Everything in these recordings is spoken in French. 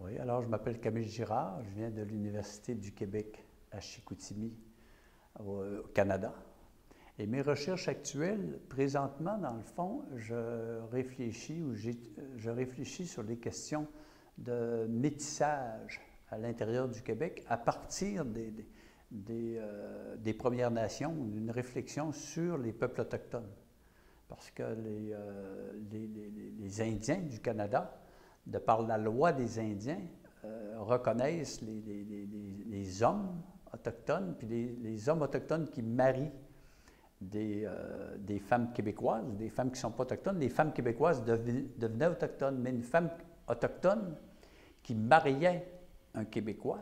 Oui, alors je m'appelle Camille Girard, je viens de l'Université du Québec à Chicoutimi, au Canada. Et mes recherches actuelles, présentement, dans le fond, je réfléchis sur les questions de métissage à l'intérieur du Québec à partir des Premières Nations, d'une réflexion sur les peuples autochtones. Parce que les Indiens du Canada, de par la loi des Indiens, reconnaissent les hommes autochtones, puis les hommes autochtones qui marient des femmes québécoises, ou des femmes qui ne sont pas autochtones. Les femmes québécoises devenaient autochtones, mais une femme autochtone qui mariait un Québécois,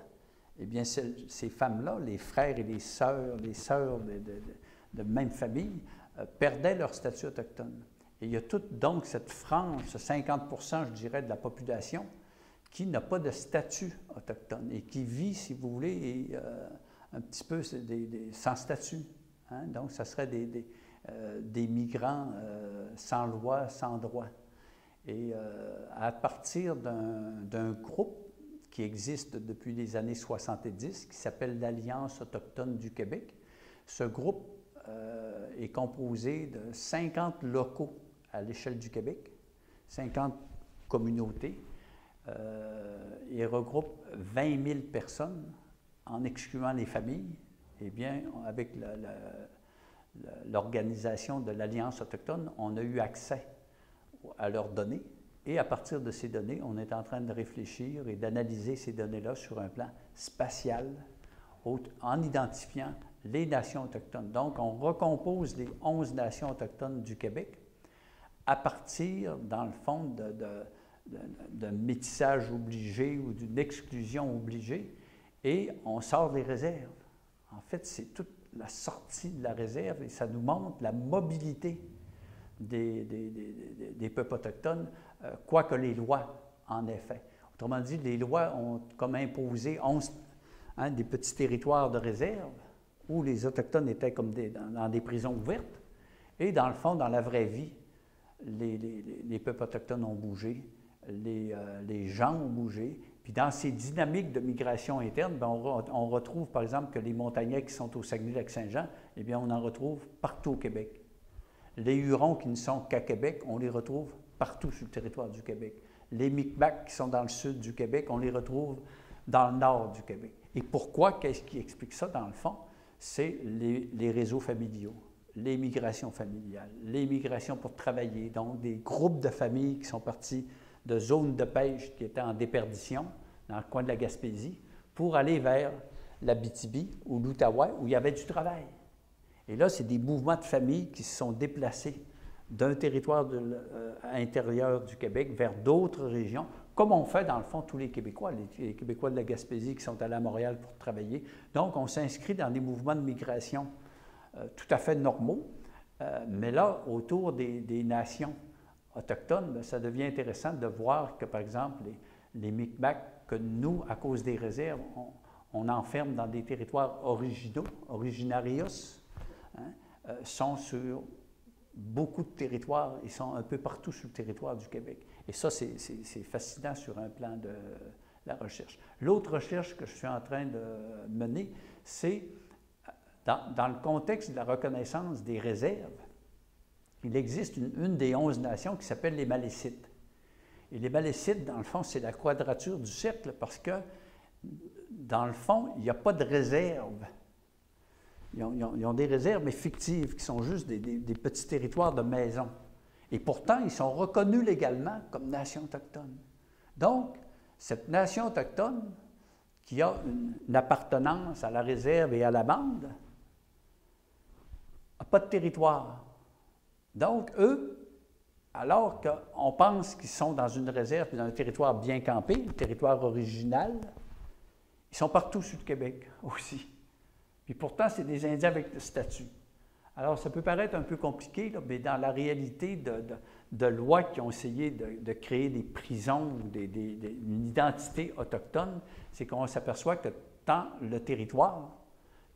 eh bien, ces femmes-là, les frères et les sœurs de même famille, perdaient leur statut autochtone. Et il y a toute donc cette frange, ce 50%, je dirais, de la population qui n'a pas de statut autochtone et qui vit, si vous voulez, un petit peu sans statut. Hein? Donc, ça serait des migrants sans loi, sans droit. Et à partir d'un groupe qui existe depuis les années 70, qui s'appelle l'Alliance autochtone du Québec, ce groupe est composé de 50 locaux à l'échelle du Québec, 50 communautés, et regroupe 20 000 personnes, en excluant les familles. Eh bien, avec l'organisation de l'Alliance autochtone, on a eu accès à leurs données, et à partir de ces données, on est en train de réfléchir et d'analyser ces données-là sur un plan spatial, en identifiant les nations autochtones. Donc, on recompose les 11 nations autochtones du Québec à partir, dans le fond, d'un métissage obligé ou d'une exclusion obligée, et on sort des réserves. En fait, c'est toute la sortie de la réserve, et ça nous montre la mobilité des peuples autochtones, quoique les lois, en effet. Autrement dit, les lois ont comme imposé 11 des petits territoires de réserve, où les Autochtones étaient comme dans des prisons ouvertes. Et dans le fond, dans la vraie vie, les peuples autochtones ont bougé, les gens ont bougé. Puis dans ces dynamiques de migration interne, bien, on retrouve par exemple que les Montagnais qui sont au Saguenay-Lac-Saint-Jean, eh bien on en retrouve partout au Québec. Les Hurons qui ne sont qu'à Québec, on les retrouve partout sur le territoire du Québec. Les Micmacs qui sont dans le sud du Québec, on les retrouve dans le nord du Québec. Et pourquoi? Qu'est-ce qui explique ça dans le fond? C'est les réseaux familiaux, les migrations familiales, les migrations pour travailler, donc des groupes de familles qui sont partis de zones de pêche qui étaient en déperdition, dans le coin de la Gaspésie, pour aller vers l'Abitibi ou l'Outaouais, où il y avait du travail. Et là, c'est des mouvements de familles qui se sont déplacés d'un territoire à l'intérieur du Québec vers d'autres régions, comme on fait dans le fond tous les Québécois, les Québécois de la Gaspésie qui sont allés à Montréal pour travailler. Donc, on s'inscrit dans des mouvements de migration tout à fait normaux, mais là, autour des nations autochtones, bien, ça devient intéressant de voir que, par exemple, les Micmacs, que nous, à cause des réserves, on enferme dans des territoires originaux, originarios, hein, sont sur beaucoup de territoires, ils sont un peu partout sur le territoire du Québec. Et ça, c'est fascinant sur un plan de la recherche. L'autre recherche que je suis en train de mener, c'est dans le contexte de la reconnaissance des réserves, il existe une des 11 nations qui s'appelle les Malécites. Et les Malécites, dans le fond, c'est la quadrature du cercle parce que, dans le fond, il n'y a pas de réserve. Ils ont des réserves, mais fictives, qui sont juste des petits territoires de maisons. Et pourtant, ils sont reconnus légalement comme nation autochtone. Donc, cette nation autochtone, qui a une appartenance à la réserve et à la bande, n'a pas de territoire. Donc, eux, alors qu'on pense qu'ils sont dans une réserve et dans un territoire bien campé, le territoire original, ils sont partout sur le Québec aussi. Puis pourtant, c'est des Indiens avec le statut. Alors, ça peut paraître un peu compliqué, là, mais dans la réalité de lois qui ont essayé de créer des prisons ou une identité autochtone, c'est qu'on s'aperçoit que tant le territoire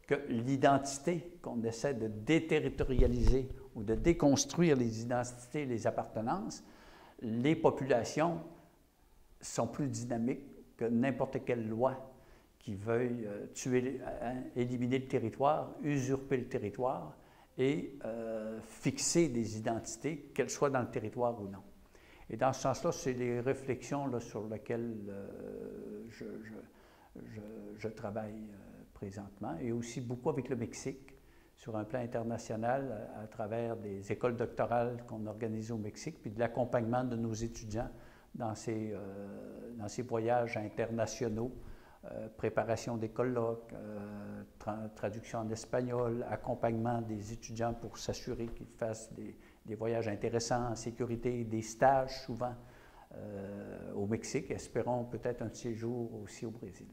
que l'identité qu'on essaie de déterritorialiser ou de déconstruire les identités et les appartenances, les populations sont plus dynamiques que n'importe quelle loi qui veuille éliminer le territoire, usurper le territoire et fixer des identités, qu'elles soient dans le territoire ou non. Et dans ce sens-là, c'est les réflexions là, sur lesquelles je travaille présentement, et aussi beaucoup avec le Mexique, sur un plan international, à travers des écoles doctorales qu'on organise au Mexique, puis de l'accompagnement de nos étudiants dans ces voyages internationaux, préparation des colloques, traduction en espagnol, accompagnement des étudiants pour s'assurer qu'ils fassent des voyages intéressants en sécurité, des stages souvent au Mexique, espérons peut-être un séjour aussi au Brésil.